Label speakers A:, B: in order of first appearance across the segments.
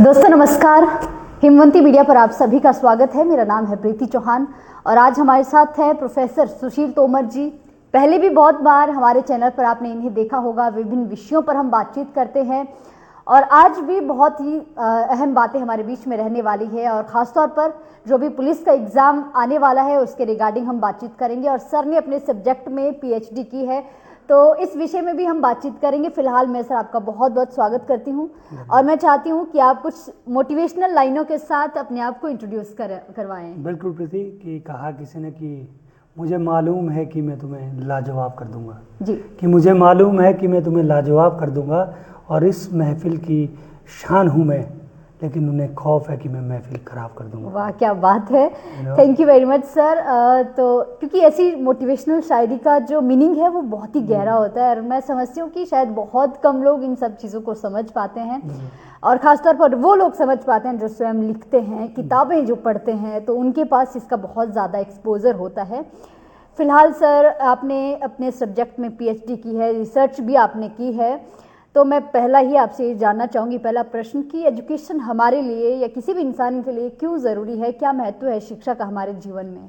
A: दोस्तों नमस्कार। हिमवंती मीडिया पर आप सभी का स्वागत है। मेरा नाम है प्रीति चौहान और आज हमारे साथ है प्रोफेसर सुशील तोमर जी। पहले भी बहुत बार हमारे चैनल पर आपने इन्हें देखा होगा। विभिन्न विषयों पर हम बातचीत करते हैं और आज भी बहुत ही अहम बातें हमारे बीच में रहने वाली है और ख़ासतौर पर जो भी पुलिस का एग्ज़ाम आने वाला है उसके रिगार्डिंग हम बातचीत करेंगे। और सर ने अपने सब्जेक्ट में पीएचडी की है तो इस विषय में भी हम बातचीत करेंगे। फिलहाल मैं सर आपका बहुत बहुत स्वागत करती हूं और मैं चाहती हूं कि आप कुछ मोटिवेशनल लाइनों के साथ अपने आप को इंट्रोड्यूस करवाएं।
B: बिल्कुल प्रीति, कि कहा किसी ने कि मुझे मालूम है कि मैं तुम्हें लाजवाब कर दूंगा
A: जी,
B: कि मुझे मालूम है कि मैं तुम्हें लाजवाब कर दूंगा और इस महफिल की शान हूँ मैं, लेकिन उन्हें खौफ है कि मैं महफिल खराब कर दूंगा।
A: वाह क्या बात है। Thank you very much sir. तो क्योंकि ऐसी मोटिवेशनल शायरी का जो मीनिंग है वो बहुत ही गहरा होता है और मैं समझती हूँ कि शायद बहुत कम लोग इन सब चीज़ों को समझ पाते हैं और ख़ासतौर पर वो लोग समझ पाते हैं जो स्वयं लिखते हैं, किताबें जो पढ़ते हैं, तो उनके पास इसका बहुत ज़्यादा एक्सपोजर होता है। फिलहाल सर आपने अपने सब्जेक्ट में पीएचडी की है, रिसर्च भी आपने की है, तो मैं पहला ही आपसे ये जानना चाहूँगी, पहला प्रश्न कि एजुकेशन हमारे लिए या किसी भी इंसान के लिए क्यों ज़रूरी है, क्या महत्व है शिक्षा का हमारे जीवन में?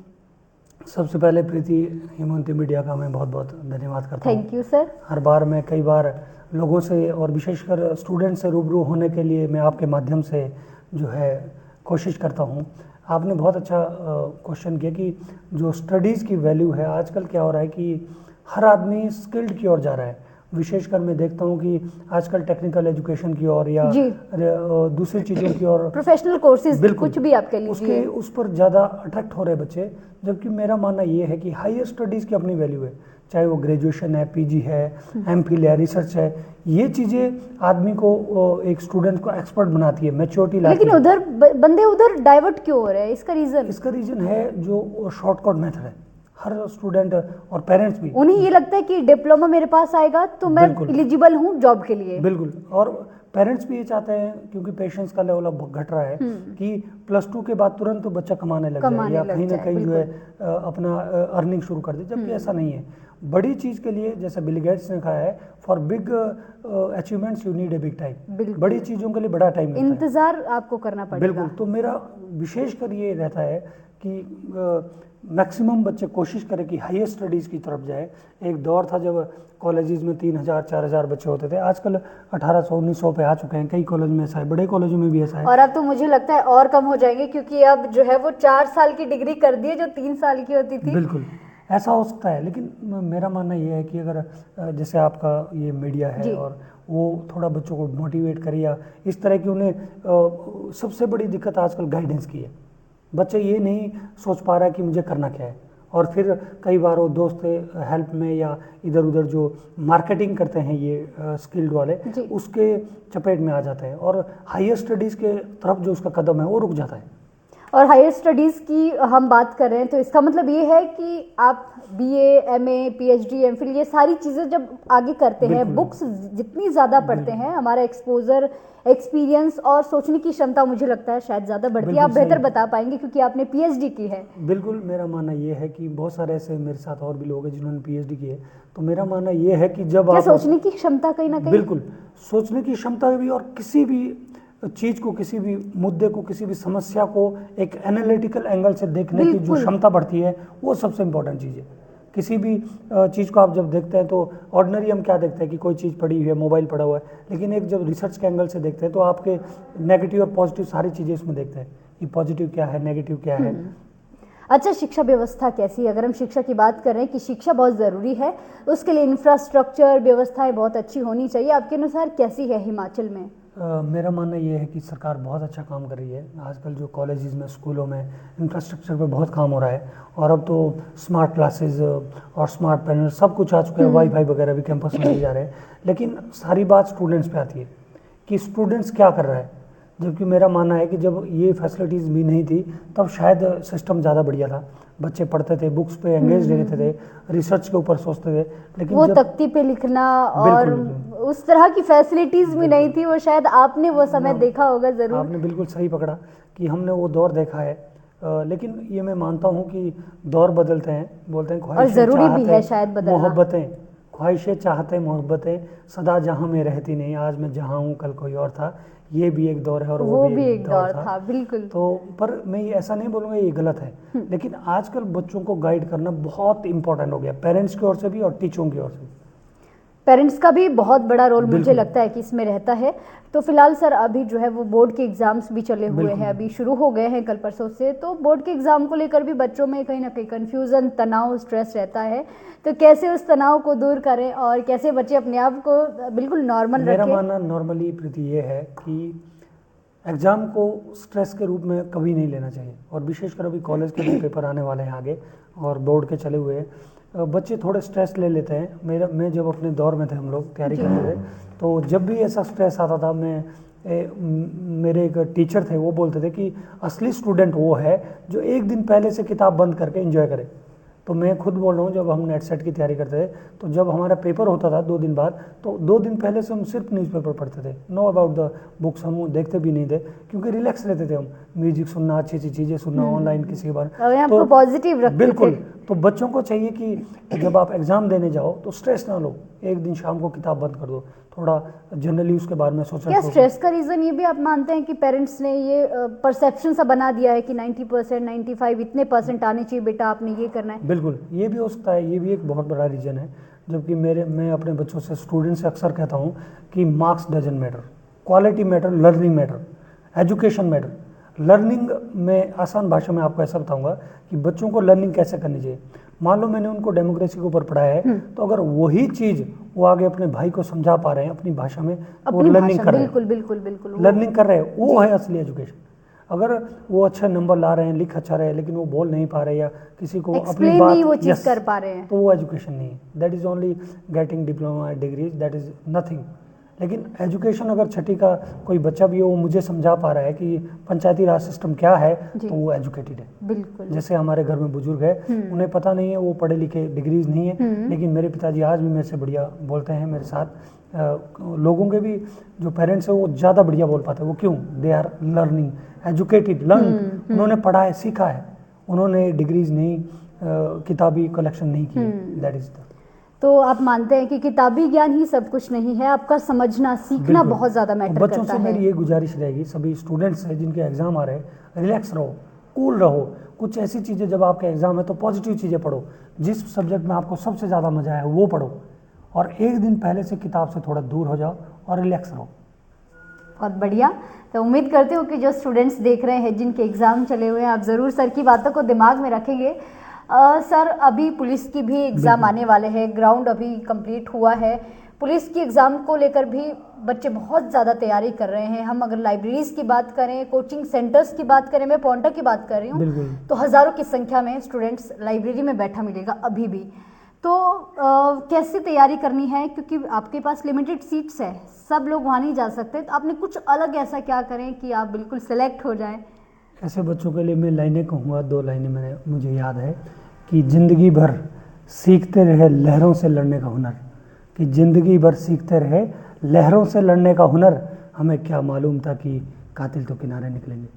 B: सबसे पहले प्रीति, हिमवंती मीडिया का मैं बहुत बहुत धन्यवाद करता हूँ।
A: Thank you sir.
B: हर बार मैं कई बार लोगों से और विशेषकर स्टूडेंट से रूबरू होने के लिए मैं आपके माध्यम से जो है कोशिश करता हूँ। आपने बहुत अच्छा क्वेश्चन किया कि जो स्टडीज़ की वैल्यू है, आजकल क्या हो रहा है कि हर आदमी स्किल्ड की ओर जा रहा है। विशेषकर मैं देखता हूँ कि आजकल टेक्निकल एजुकेशन की ओर या दूसरी चीज़ों की ओर,
A: प्रोफेशनल कोर्सेज कुछ भी आप कह लीजिए,
B: उस पर ज़्यादा अट्रैक्ट हो रहे बच्चे। जबकि मेरा मानना ये है कि हायर स्टडीज़ की अपनी वैल्यू है, चाहे वो ग्रेजुएशन है, पीजी है, एमफिल है, रिसर्च है। ये चीज़ें आदमी को, एक स्टूडेंट को एक्सपर्ट बनाती है, मैच्योरिटी लाती है।
A: लेकिन उधर बंदे उधर डाइवर्ट क्यों हो रहे हैं? इसका
B: रीज़न है जो शॉर्टकट मेथड है। हर स्टूडेंट और पेरेंट्स भी,
A: उन्हें ये लगता है कि डिप्लोमा मेरे पास आएगा तो मैं एलिजिबल हूँ जॉब के लिए।
B: बिल्कुल। और पेरेंट्स भी ये चाहते हैं, क्योंकि पेशेंस का लेवल अब घट रहा है, कि +2 के बाद तुरंत तो बच्चा कमाने लग जाए या कहीं ना कहीं जो है अपना अर्निंग शुरू कर दे। जबकि ऐसा नहीं है। बड़ी चीज़ के लिए, जैसे बिल गेट्स ने कहा है, for big achievements you need a big time. बड़ी चीज़ों के लिए बड़ा टाइम लगता है,
A: इंतजार आपको करना पड़ेगा।
B: बिल्कुल। तो मेरा विशेषकर ये रहता है कि मैक्सिमम बच्चे कोशिश करें कि हायर स्टडीज़ की तरफ जाए। एक दौर था जब कॉलेजेस में 3000-4000 बच्चे होते थे, आजकल 1800-1900 पे आ चुके हैं। कई कॉलेज में ऐसा है, बड़े कॉलेजों में भी ऐसा है।
A: और अब तो मुझे लगता है और कम हो जाएंगे, क्योंकि अब जो है वो 4 साल की डिग्री कर दी है जो 3 साल की होती थी।
B: बिल्कुल ऐसा हो सकता है, लेकिन मेरा मानना ये है कि अगर जैसे आपका ये मीडिया है और वो थोड़ा बच्चों को मोटिवेट करे या इस तरह की, उन्हें सबसे बड़ी दिक्कत आजकल गाइडेंस की है। बच्चे ये नहीं सोच पा रहा है कि मुझे करना क्या है, और फिर कई बार वो दोस्त हेल्प में या इधर उधर जो मार्केटिंग करते हैं ये स्किल्ड वाले, उसके चपेट में आ जाते हैं और हायर स्टडीज़ के तरफ जो उसका कदम है वो रुक जाता है।
A: और हायर स्टडीज़ की हम बात कर रहे हैं तो इसका मतलब ये है कि आप बीए, एमए, पीएचडी, एमफिल, ये सारी चीज़ें जब आगे करते हैं, बुक्स जितनी ज़्यादा पढ़ते हैं, हमारा एक्सपोजर, एक्सपीरियंस और सोचने की क्षमता मुझे लगता है शायद ज़्यादा बढ़ती है। आप बेहतर बता पाएंगे क्योंकि आपने पीएचडी की है।
B: बिल्कुल। मेरा मानना ये है कि बहुत सारे ऐसे मेरे साथ और भी लोग हैं जिन्होंने पीएचडी की है, तो मेरा मानना ये है कि जब आप
A: सोचने की क्षमता कहीं ना कहीं,
B: बिल्कुल सोचने की क्षमता भी, और किसी भी चीज़ को, किसी भी मुद्दे को, किसी भी समस्या को एक एनालिटिकल एंगल से देखने की जो क्षमता बढ़ती है, वो सबसे इम्पोर्टेंट चीज़ है। किसी भी चीज़ को आप जब देखते हैं तो ऑर्डिनरी हम क्या देखते हैं कि कोई चीज़ पड़ी हुई है, मोबाइल पड़ा हुआ है, लेकिन एक जब रिसर्च के एंगल से देखते हैं तो आपके नेगेटिव और पॉजिटिव सारी चीज़ें इसमें देखते हैं कि पॉजिटिव क्या है, नेगेटिव क्या है।
A: अच्छा, शिक्षा व्यवस्था कैसी है? अगर हम शिक्षा की बात कर रहे हैं कि शिक्षा बहुत ज़रूरी है, उसके लिए इंफ्रास्ट्रक्चर, व्यवस्थाएं बहुत अच्छी होनी चाहिए, आपके अनुसार कैसी है हिमाचल में?
B: मेरा मानना ये है कि सरकार बहुत अच्छा काम कर रही है। आजकल जो कॉलेजेस में, स्कूलों में इंफ्रास्ट्रक्चर पे बहुत काम हो रहा है, और अब तो स्मार्ट क्लासेस और स्मार्ट पैनल सब कुछ आ चुका है, वाईफाई वगैरह भी कैंपस में दिए जा रहे हैं। लेकिन सारी बात स्टूडेंट्स पे आती है कि स्टूडेंट्स क्या कर रहा है। जबकि मेरा मानना है कि जब ये फैसिलिटीज़ भी नहीं थी तब शायद सिस्टम ज़्यादा बढ़िया था। बच्चे पढ़ते थे, बुक्स पे एंगेज रहते थे, रिसर्च के ऊपर सोचते थे, लेकिन
A: वो तख्ती पे लिखना और उस तरह की फैसिलिटीज़ भी नहीं थी। वो शायद आपने वो समय देखा होगा ज़रूर।
B: आपने बिल्कुल सही पकड़ा कि हमने वो दौर देखा है। लेकिन ये मैं मानता हूँ कि दौर बदलते हैं, बोलते हैं
A: और ज़रूरी भी है शायद बदलना।
B: मोहब्बतें, ख्वाहिशें, चाहते, मोहब्बतें सदा जहाँ में रहती नहीं, आज मैं जहाँ हूँ कल कोई और था। ये भी एक दौर है और
A: वो भी एक दौर था, बिल्कुल।
B: तो पर मैं ये ऐसा नहीं बोलूँगा ये गलत है, लेकिन आजकल बच्चों को गाइड करना बहुत इंपॉर्टेंट हो गया, पेरेंट्स की ओर से भी और टीचरों की ओर से भी।
A: पेरेंट्स का भी बहुत बड़ा रोल मुझे
B: बिल्कुल।
A: लगता है कि इसमें रहता है। तो फिलहाल सर अभी जो है वो बोर्ड के एग्जाम्स भी चले हुए
B: बिल्कुल।
A: हैं, अभी शुरू हो गए हैं कल परसों से। तो बोर्ड के एग्जाम को लेकर भी बच्चों में कहीं ना कहीं कन्फ्यूज़न, तनाव, स्ट्रेस रहता है। तो कैसे उस तनाव को दूर करें और कैसे बच्चे अपने आप को बिल्कुल नॉर्मल
B: मेरा
A: रखें?
B: मानना नॉर्मली प्रीति ये है कि एग्ज़ाम को स्ट्रेस के रूप में कभी नहीं लेना चाहिए, और विशेषकर अभी कॉलेज के भी पेपर आने वाले हैं आगे और बोर्ड के चले हुए हैं, बच्चे थोड़े स्ट्रेस ले लेते हैं। मैं जब अपने दौर में थे, हम लोग तैयारी
A: जी।
B: करते थे, तो जब भी ऐसा स्ट्रेस आता था, मेरे एक टीचर थे, वो बोलते थे कि असली स्टूडेंट वो है जो एक दिन पहले से किताब बंद करके एंजॉय करे। तो मैं खुद बोल रहा हूँ, जब हम नेट सेट की तैयारी करते थे, तो जब हमारा पेपर होता था 2 दिन बाद, तो 2 दिन पहले से हम सिर्फ न्यूज़पेपर पढ़ते थे, नो अबाउट द बुक्स हम देखते भी नहीं थे, क्योंकि रिलैक्स रहते थे हम, म्यूजिक सुनना, अच्छी अच्छी चीज़ें सुनना, ऑनलाइन किसी के बारे
A: तो पॉजिटिव रखते
B: बिल्कुल।
A: थे।
B: तो बच्चों को चाहिए कि जब आप एग्ज़ाम देने जाओ तो स्ट्रेस ना लो, एक दिन शाम को किताब बंद कर दो, थोड़ा जनरली उसके बारे में सोचना।
A: क्या स्ट्रेस का रीज़न ये भी आप मानते हैं कि पेरेंट्स ने ये परसेप्शन सा बना दिया है कि 90%, 95 इतने परसेंट आने चाहिए बेटा, आपने ये करना है?
B: बिल्कुल, ये भी हो सकता है, ये भी एक बहुत बड़ा रीज़न है। जबकि मैं अपने बच्चों से, स्टूडेंट से अक्सर कहता हूँ कि marks doesn't matter, quality matter, learning matter, education matter. Learning में आसान भाषा में आपको ऐसा बताऊंगा कि बच्चों को लर्निंग कैसे करनी चाहिए। मान लो मैंने उनको डेमोक्रेसी के ऊपर पढ़ाया है, तो अगर वही चीज़ वो आगे अपने भाई को समझा पा रहे हैं अपनी भाषा में, तो वो लर्निंग कर रहे हैं।
A: बिल्कुल बिल्कुल बिल्कुल,
B: लर्निंग कर रहे हैं, वो है असली एजुकेशन। अगर वो अच्छे नंबर ला रहे हैं, लिख अच्छा रहे हैं, लेकिन वो बोल नहीं पा रहे या किसी को अपनी बात
A: नहीं वो चीज़ कर पा रहे हैं,
B: तो वो एजुकेशन नहीं है। That is only getting diploma degrees, that is nothing. लेकिन एजुकेशन, अगर छठी का कोई बच्चा भी हो, वो मुझे समझा पा रहा है कि पंचायती राज सिस्टम क्या है, तो वो एजुकेटेड है।
A: बिल्कुल।
B: जैसे हमारे घर में बुजुर्ग है, उन्हें पता नहीं है, वो पढ़े लिखे, डिग्रीज नहीं है, लेकिन मेरे पिताजी आज भी मेरे से बढ़िया बोलते हैं मेरे साथ। लोगों के भी जो पेरेंट्स है वो ज़्यादा बढ़िया बोल पाते हैं। वो क्यों? They are learning, educated, learn, उन्होंने पढ़ा है, सीखा है, उन्होंने डिग्रीज नहीं, किताबी कलेक्शन नहीं की। That is the.
A: तो आप मानते हैं कि किताबी ज्ञान ही सब कुछ नहीं है, आपका समझना, सीखना बहुत ज़्यादा मैटर करता है।
B: बच्चों से मेरी ये गुजारिश रहेगी, सभी स्टूडेंट्स हैं जिनके एग्जाम आ रहे हैं, रिलैक्स रहो, कूल रहो। कुछ ऐसी चीज़ें, जब आपके एग्जाम है तो पॉजिटिव चीज़ें पढ़ो, जिस सब्जेक्ट में आपको सबसे ज़्यादा मजा आए वो पढ़ो, और एक दिन पहले से किताब से थोड़ा दूर हो जाओ और रिलैक्स रहो।
A: बहुत बढ़िया। तो उम्मीद करती हूँ कि जो स्टूडेंट्स देख रहे हैं, जिनके एग्ज़ाम चले हुए हैं, आप ज़रूर सर की बातों को दिमाग में रखेंगे। सर अभी पुलिस की भी एग्ज़ाम आने वाले हैं, ग्राउंड अभी कंप्लीट हुआ है, पुलिस की एग्ज़ाम को लेकर भी बच्चे बहुत ज़्यादा तैयारी कर रहे हैं। हम अगर लाइब्रेरीज़ की बात करें, कोचिंग सेंटर्स की बात करें, मैं पॉइंटा की बात कर रही हूँ, तो हज़ारों की संख्या में स्टूडेंट्स लाइब्रेरी में बैठा मिलेगा अभी भी। तो कैसे तैयारी करनी है, क्योंकि आपके पास लिमिटेड सीट्स है, सब लोग वहाँ नहीं जा सकते, तो आपने कुछ अलग ऐसा क्या करें कि आप बिल्कुल सेलेक्ट हो जाएं?
B: ऐसे बच्चों के लिए मैं लाइनें कहूँगा, 2 लाइनें मुझे याद है कि ज़िंदगी भर सीखते रहे लहरों से लड़ने का हुनर, कि ज़िंदगी भर सीखते रहे लहरों से लड़ने का हुनर, हमें क्या मालूम था कि कातिल तो किनारे निकलेंगे।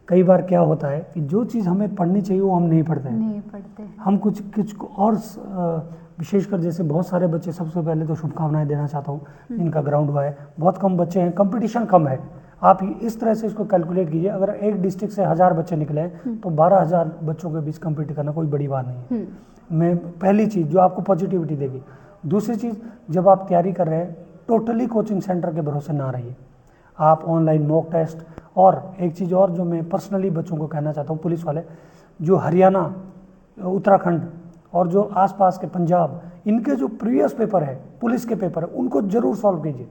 B: कई बार क्या होता है कि जो चीज़ हमें पढ़नी चाहिए वो हम नहीं पढ़ते हैं, हम कुछ और विशेषकर जैसे बहुत सारे बच्चे, सबसे पहले तो शुभकामनाएं देना चाहता हूँ जिनका ग्राउंड हुआ है। बहुत कम बच्चे हैं, कंपटीशन कम है। आप इस तरह से इसको कैलकुलेट कीजिए, अगर एक डिस्ट्रिक्ट से 1000 बच्चे निकले तो 12,000 बच्चों के बीच कम्पीट करना कोई बड़ी बात नहीं है। मैं पहली चीज़ जो आपको पॉजिटिविटी देगी। दूसरी चीज़, जब आप तैयारी कर रहे हैं, टोटली कोचिंग सेंटर के भरोसे ना रहिए, आप ऑनलाइन मॉक टेस्ट। और एक चीज़ और जो मैं पर्सनली बच्चों को कहना चाहता हूँ, पुलिस वाले जो हरियाणा, उत्तराखंड और जो आसपास के पंजाब, इनके जो प्रीवियस पेपर है, पुलिस के पेपर है, उनको ज़रूर सॉल्व कीजिए।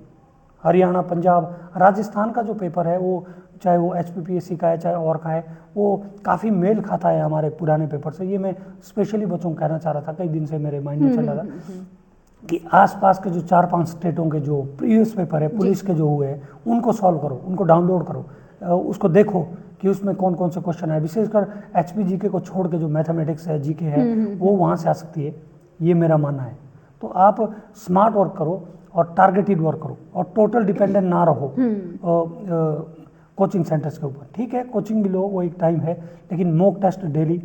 B: हरियाणा, पंजाब, राजस्थान का जो पेपर है, वो चाहे वो HPPSC का है चाहे और का है, वो काफ़ी मेल खाता है हमारे पुराने पेपर से। ये मैं स्पेशली बच्चों को कहना चाह रहा था, कई दिन से मेरे माइंड में चल रहा था कि आसपास के जो 4-5 स्टेटों के जो प्रीवियस पेपर है पुलिस के जो हुए हैं, उनको सॉल्व करो, उनको डाउनलोड करो, उसको देखो कि उसमें कौन कौन से क्वेश्चन है। विशेषकर HP GK को छोड़ के जो मैथमेटिक्स है, GK है, वो वहाँ से आ सकती है, ये मेरा मानना है। तो आप स्मार्ट वर्क करो और टारगेटेड वर्क करो और टोटल डिपेंडेंट ना रहो कोचिंग सेंटर्स के ऊपर। ठीक है, कोचिंग भी लो, वो एक टाइम है, लेकिन मॉक टेस्ट डेली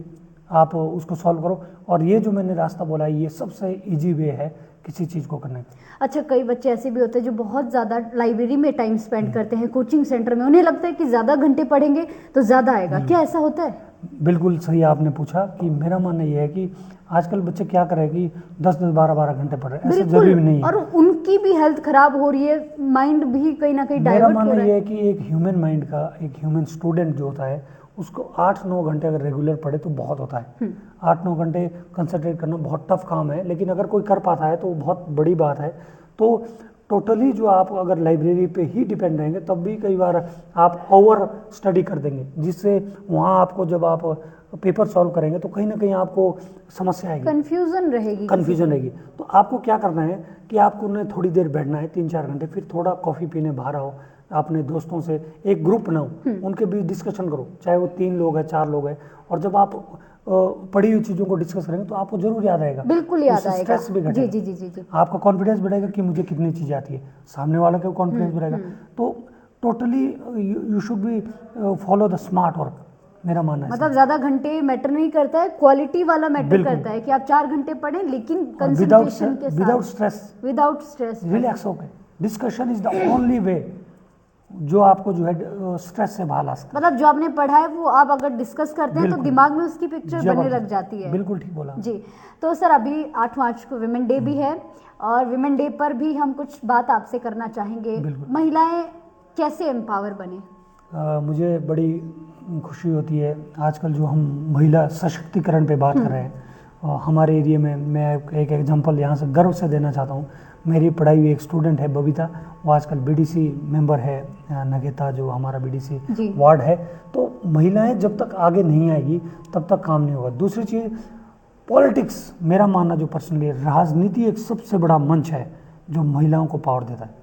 B: आप उसको सॉल्व करो। और ये जो मैंने रास्ता बोला है, ये सबसे ईजी वे है किसी चीज़ को करने का।
A: अच्छा, कई बच्चे ऐसे भी होते हैं जो बहुत ज़्यादा लाइब्रेरी में टाइम स्पेंड करते हैं, कोचिंग सेंटर में, उन्हें लगता है कि ज़्यादा घंटे पढ़ेंगे तो ज़्यादा आएगा, क्या ऐसा होता है?
B: बिल्कुल सही आपने पूछा कि मेरा मानना ये है कि आजकल बच्चे क्या कर रहे हैं कि 10-10, 12-12 घंटे पढ़ रहे हैं, ऐसा जरूरी नहीं है।
A: और उनकी भी हेल्थ खराब हो रही है, माइंड भी कहीं ना कहीं
B: मेरा
A: डाइवर्ट हो
B: मानना
A: रहा
B: ये
A: है।
B: है कि एक ह्यूमन माइंड का, एक ह्यूमन स्टूडेंट जो होता है उसको 8-9 घंटे अगर रेगुलर पढ़े तो बहुत होता है। 8-9 घंटे कंसंट्रेट करना बहुत टफ काम है, लेकिन अगर कोई कर पाता है तो बहुत बड़ी बात है। तो टोटली जो आप अगर लाइब्रेरी पे ही डिपेंड रहेंगे तब भी कई बार आप ओवर स्टडी कर देंगे, जिससे वहाँ आपको जब आप पेपर सॉल्व करेंगे तो कहीं ना कहीं आपको समस्या आएगी,
A: कंफ्यूजन रहेगी।
B: तो आपको क्या करना है कि आपको उन्हें थोड़ी देर बैठना है, 3-4 घंटे, फिर थोड़ा कॉफ़ी पीने बाहर आओ, अपने दोस्तों से एक ग्रुप बनाओ, उनके बीच डिस्कशन करो, चाहे वो 3 लोग हैं 4 लोग हैं, और जब आप पढ़ी हुई चीज़ों को डिस्कस करेंगे तो आपको जरूर याद आएगा,
A: बिल्कुल याद आएगा,
B: स्ट्रेस भी घटेगा,
A: जी।
B: आपका कॉन्फिडेंस बढ़ेगा कि मुझे कितनी चीज़ें आती है, सामने वाले का कॉन्फिडेंस बढ़ेगा। तो totally you should be follow the smart work, मेरा मानना है।
A: मतलब ज्यादा घंटे मैटर नहीं करता है, क्वालिटी वाला मैटर करता है कि आप 4 घंटे पढ़ें लेकिन कंसंट्रेशन के साथ, विदाउट स्ट्रेस,
B: रिलैक्स होकर। Discussion is the only way जो आपको जो है स्ट्रेस से बाहर ला सकता है।
A: मतलब जो आपने पढ़ा है वो आप अगर डिस्कस करते हैं तो दिमाग में उसकी पिक्चर बनने लग जाती है।
B: बिल्कुल ठीक बोला
A: जी। तो सर, अभी 8 मार्च को विमेन डे भी है, और विमेन डे पर भी हम कुछ बात आपसे करना चाहेंगे। महिलाएं कैसे एम्पावर बने?
B: मुझे बड़ी खुशी होती है आजकल जो हम महिला सशक्तिकरण पे बात कर रहे हैं। हमारे एरिया में मैं एक एग्जांपल यहाँ से गर्व से देना चाहता हूँ। मेरी पढ़ाई हुई एक स्टूडेंट है बबीता, वो आजकल बीडीसी मेंबर है, नगेता जो हमारा बीडीसी वार्ड है। तो महिलाएं जब तक आगे नहीं आएगी तब तक काम नहीं होगा। दूसरी चीज़, पॉलिटिक्स, मेरा मानना जो पर्सनली, राजनीति एक सबसे बड़ा मंच है जो महिलाओं को पावर देता है।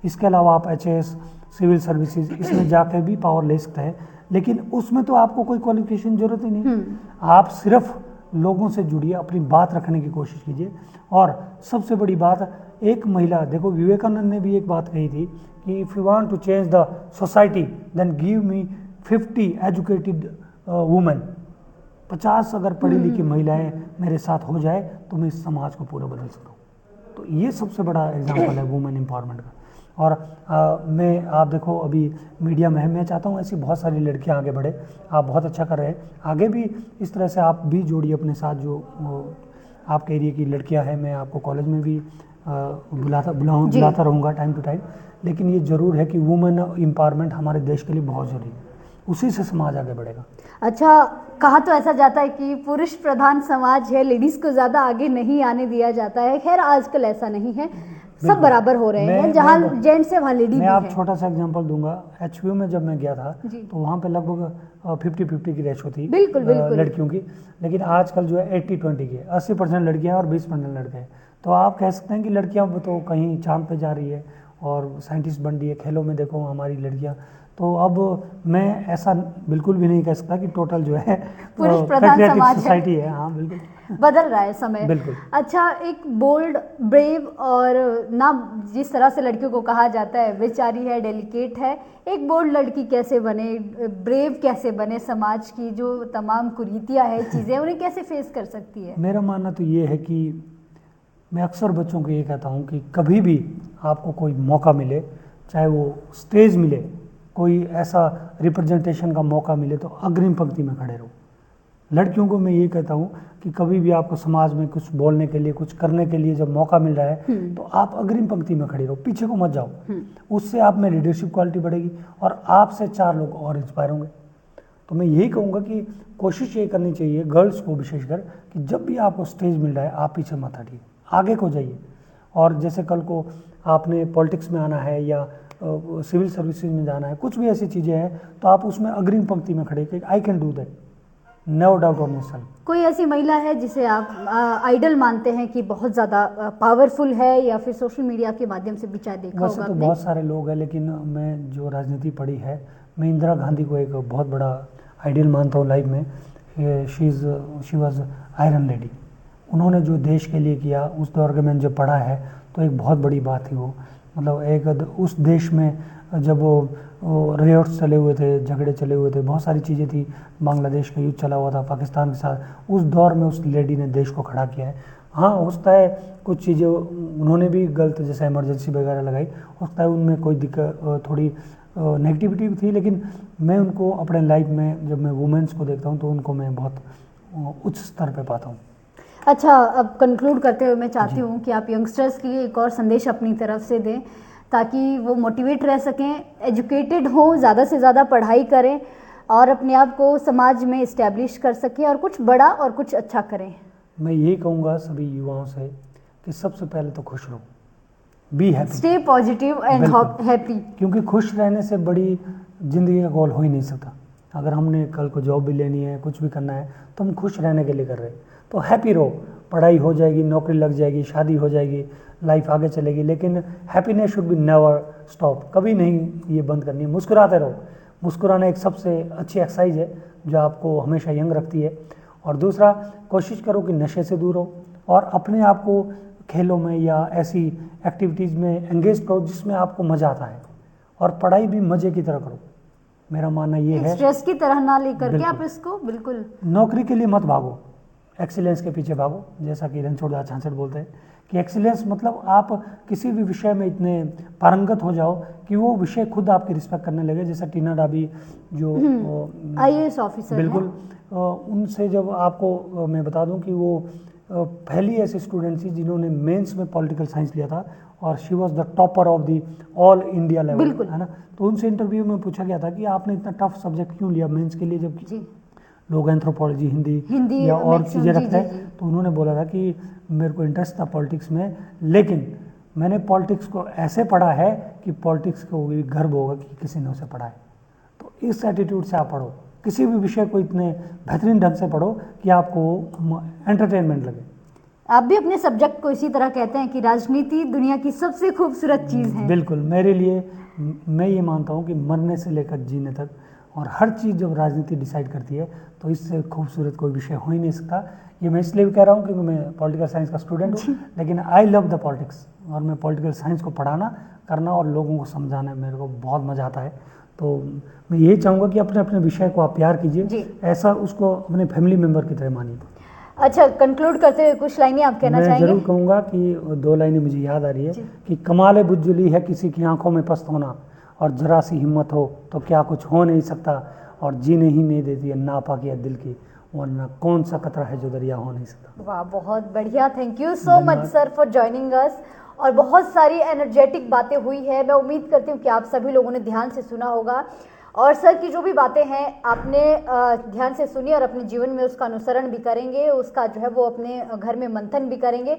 B: इसके अलावा आप एचएएस, सिविल सर्विसेज, इसमें जाकर भी पावर ले सकते हैं, लेकिन उसमें तो आपको कोई क्वालिफिकेशन जरूरत ही नहीं। आप सिर्फ लोगों से जुड़िए, अपनी बात रखने की कोशिश कीजिए। और सबसे बड़ी बात, एक महिला, देखो विवेकानंद ने भी एक बात कही थी कि if you want to change the society then give me 50 educated women. 50 अगर पढ़ी लिखी महिलाएं मेरे साथ हो जाए तो मैं इस समाज को पूरा बदल सकता हूँ। तो ये सबसे बड़ा एग्जाम्पल है वुमेन एम्पावरमेंट का। और आप देखो अभी मीडिया में है, मैं चाहता हूँ ऐसी बहुत सारी लड़कियाँ आगे बढ़े। आप बहुत अच्छा कर रहे हैं, आगे भी इस तरह से आप भी जोड़िए अपने साथ जो आपके एरिया की लड़कियाँ हैं। मैं आपको कॉलेज में भी बुलाता रहूँगा टाइम टू टाइम। लेकिन ये ज़रूर है कि वुमेन एम्पावरमेंट हमारे देश के लिए बहुत ज़रूरी है, उसी से समाज आगे बढ़ेगा।
A: अच्छा, कहा तो ऐसा जाता है कि पुरुष प्रधान समाज है, लेडीज़ को ज़्यादा आगे नहीं आने दिया जाता है। खैर आजकल ऐसा नहीं है, सब बराबर हो रहे हैं, जहाँ जेंट्स है वहाँ लेडी भी है।
B: मैं आप छोटा सा एग्जांपल दूंगा। एचपीयू में जब मैं गया था तो वहाँ पे लगभग 50-50 की रेशो थी लड़कियों की, लेकिन आजकल जो है 80-20 की है। 80% लड़कियाँ और 20% लड़के हैं। तो आप कह सकते हैं कि लड़कियाँ तो कहीं चांद पे जा रही है और साइंटिस्ट बन रही है। खेलों में देखो हमारी लड़कियाँ। तो अब मैं ऐसा बिल्कुल भी नहीं कह सकता कि टोटल जो है
A: पुरुष प्रधान समाज
B: सोसाइटी है। हाँ बिल्कुल
A: बदल रहा है समय।
B: बिल्कुल।
A: अच्छा, एक बोल्ड, ब्रेव और ना, जिस तरह से लड़कियों को कहा जाता है बेचारी है, डेलिकेट है, एक बोल्ड लड़की कैसे बने, ब्रेव कैसे बने, समाज की जो तमाम कुरीतियाँ है, चीज़ें, उन्हें कैसे फेस कर सकती है?
B: मेरा मानना तो ये है कि मैं अक्सर बच्चों को ये कहता हूँ कि कभी भी आपको कोई मौका मिले, चाहे वो स्टेज मिले, कोई ऐसा रिप्रेजेंटेशन का मौका मिले, तो अग्रिम पंक्ति में खड़े रहो। लड़कियों को मैं ये कहता हूँ कि कभी भी आपको समाज में कुछ बोलने के लिए, कुछ करने के लिए जब मौका मिल रहा है तो आप अग्रिम पंक्ति में खड़े रहो, पीछे को मत जाओ। उससे आप में लीडरशिप क्वालिटी बढ़ेगी और आपसे 4 लोग और इंस्पायर होंगे। तो मैं यही कहूँगा कि कोशिश ये करनी चाहिए गर्ल्स को विशेषकर कि जब भी आपको स्टेज मिल रहा है आप पीछे मत हटिए, आगे को जाइए। और जैसे कल को आपने पॉलिटिक्स में आना है या सिविल सर्विसेज में जाना है, कुछ भी ऐसी चीज़ें हैं, तो आप उसमें अग्रिम पंक्ति में खड़े कि I can do that, no doubt on my self.
A: कोई ऐसी महिला है जिसे आप आइडल मानते हैं कि बहुत ज़्यादा पावरफुल है, या फिर सोशल मीडिया के माध्यम से भी चाहे देखा होगा?
B: वैसे तो बहुत सारे लोग हैं, लेकिन मैं जो राजनीति पढ़ी है, मैं इंदिरा गांधी को एक बहुत बड़ा आइडियल मानता हूँ लाइफ में। She was iron lady. उन्होंने जो देश के लिए किया, उस दौर के मैंने जब पढ़ा है तो एक बहुत बड़ी बात थी वो। मतलब एक उस देश में जब वो रियोट्स चले हुए थे, झगड़े चले हुए थे, बहुत सारी चीज़ें थी, बांग्लादेश का युद्ध चला हुआ था पाकिस्तान के साथ, उस दौर में उस लेडी ने देश को खड़ा किया है। हाँ हो सकता है कुछ चीज़ें उन्होंने भी गलत जैसे इमरजेंसी वगैरह लगाई, हो सकता है उनमें कोई दिक्कत थोड़ी नेगेटिविटी भी थी, लेकिन मैं उनको अपने लाइफ में जब मैं वुमेन्स को देखता हूँ तो उनको मैं बहुत उच्च स्तर पे पाता हूँ।
A: अच्छा, अब कंक्लूड करते हुए मैं चाहती हूँ कि आप यंगस्टर्स के लिए एक और संदेश अपनी तरफ से दें ताकि वो मोटिवेट रह सकें, एजुकेटेड हों, ज़्यादा से ज़्यादा पढ़ाई करें और अपने आप को समाज में इस्टेब्लिश कर सकें और कुछ बड़ा और कुछ अच्छा करें।
B: मैं यही कहूँगा सभी युवाओं से कि सबसे पहले तो खुश रहो, be happy,
A: stay positive and happy,
B: क्योंकि खुश रहने से बड़ी ज़िंदगी का गोल हो ही नहीं सकता। अगर हमने कल को जॉब भी लेनी है, कुछ भी करना है, तो हम खुश रहने के लिए कर रहे हैं, तो हैप्पी रहो। पढ़ाई हो जाएगी, नौकरी लग जाएगी, शादी हो जाएगी, लाइफ आगे चलेगी, लेकिन happiness should be never stop, कभी नहीं ये बंद करनी है। मुस्कुराते रहो, मुस्कुराना एक सबसे अच्छी एक्सरसाइज है जो आपको हमेशा यंग रखती है। और दूसरा, कोशिश करो कि नशे से दूर हो और अपने आप को खेलों में या ऐसी एक्टिविटीज़ में एंगेज करो जिसमें आपको मज़ा आता है, और पढ़ाई भी मज़े की तरह करो। मेरा मानना ये है,
A: स्ट्रेस की तरह ना लेकर के आप इसको बिल्कुल,
B: नौकरी के लिए मत भागो, एक्सीलेंस के पीछे भागो। जैसा कि रणछोड़ छाछड़ बोलते हैं कि एक्सीलेंस मतलब आप किसी भी विषय में इतने पारंगत हो जाओ कि वो विषय खुद आपकी रिस्पेक्ट करने लगे। जैसा टीना डाबी जो
A: IAS ऑफिसर
B: बिल्कुल, उनसे जब आपको मैं बता दूं कि वो पहली ऐसी स्टूडेंट थी जिन्होंने मेंस में पॉलिटिकल साइंस लिया था और she was the topper of the all India level, है ना। तो उनसे इंटरव्यू में पूछा गया था कि आपने इतना टफ सब्जेक्ट क्यों लिया मेंस के लिए, जबकि लोग एंथ्रोपोलॉजी, हिंदी या और चीज़ें रखते हैं। तो उन्होंने बोला था कि मेरे को इंटरेस्ट था पॉलिटिक्स में, लेकिन मैंने पॉलिटिक्स को ऐसे पढ़ा है कि पॉलिटिक्स को भी गर्व होगा कि किसी ने उसे पढ़ा है। तो इस एटीट्यूड से आप पढ़ो, किसी भी विषय को इतने बेहतरीन ढंग से पढ़ो कि आपको एंटरटेनमेंट लगे।
A: आप भी अपने सब्जेक्ट को इसी तरह कहते हैं कि राजनीति दुनिया की सबसे खूबसूरत चीज़ है।
B: बिल्कुल, मेरे लिए मैं ये मानता हूँ कि मरने से लेकर जीने तक और हर चीज़ जब राजनीति डिसाइड करती है तो इससे खूबसूरत कोई विषय हो ही नहीं सकता। ये मैं इसलिए भी कह रहा हूँ क्योंकि मैं पॉलिटिकल साइंस का स्टूडेंट हूँ, लेकिन आई लव द पॉलिटिक्स, और मैं पॉलिटिकल साइंस को पढ़ाना, करना और लोगों को समझाना मेरे को बहुत मज़ा आता है। तो मैं यही चाहूँगा कि अपने अपने विषय को आप प्यार कीजिए, ऐसा उसको अपने फैमिली मेम्बर की तरह मानिए।
A: अच्छा, कंक्लूड करते हुए कुछ लाइनें आप कहना चाहेंगे?
B: मैं जरूर कहूँगा कि 2 लाइनें मुझे याद आ रही है कि कमाल बुज्जुली है किसी की आंखों में पस्त होना, और जरा सी हिम्मत हो तो क्या कुछ हो नहीं सकता, और जीने ही नहीं देती है नापाकियत दिल की, वरना कौन सा कतरा है जो दरिया हो नहीं सकता।
A: वाह, बहुत बढ़िया, thank you so much sir for joining अस। और बहुत सारी एनर्जेटिक बातें हुई है, मैं उम्मीद करती हूँ कि आप सभी लोगों ने ध्यान से सुना होगा, और सर की जो भी बातें हैं आपने ध्यान से सुनी और अपने जीवन में उसका अनुसरण भी करेंगे, उसका जो है वो अपने घर में मंथन भी करेंगे।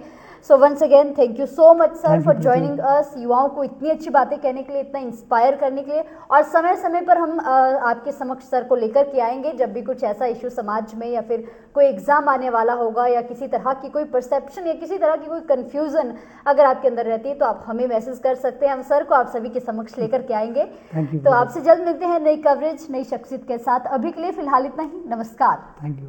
A: So once again thank you so much sir for joining us, युवाओं को इतनी अच्छी बातें कहने के लिए, इतना इंस्पायर करने के लिए। और समय समय पर हम आपके समक्ष सर को लेकर के आएंगे जब भी कुछ ऐसा इशू समाज में या फिर कोई एग्जाम आने वाला होगा या किसी तरह की कोई परसेप्शन या किसी तरह की कोई कन्फ्यूजन अगर आपके अंदर रहती है तो आप हमें मैसेज कर सकते हैं, हम सर को आप सभी के समक्ष लेकर के आएंगे। तो आपसे जल्द मिलते हैं नई कवरेज, नई शख्सियत के साथ। अभी के लिए फिलहाल इतना ही, नमस्कार।
B: Thank you.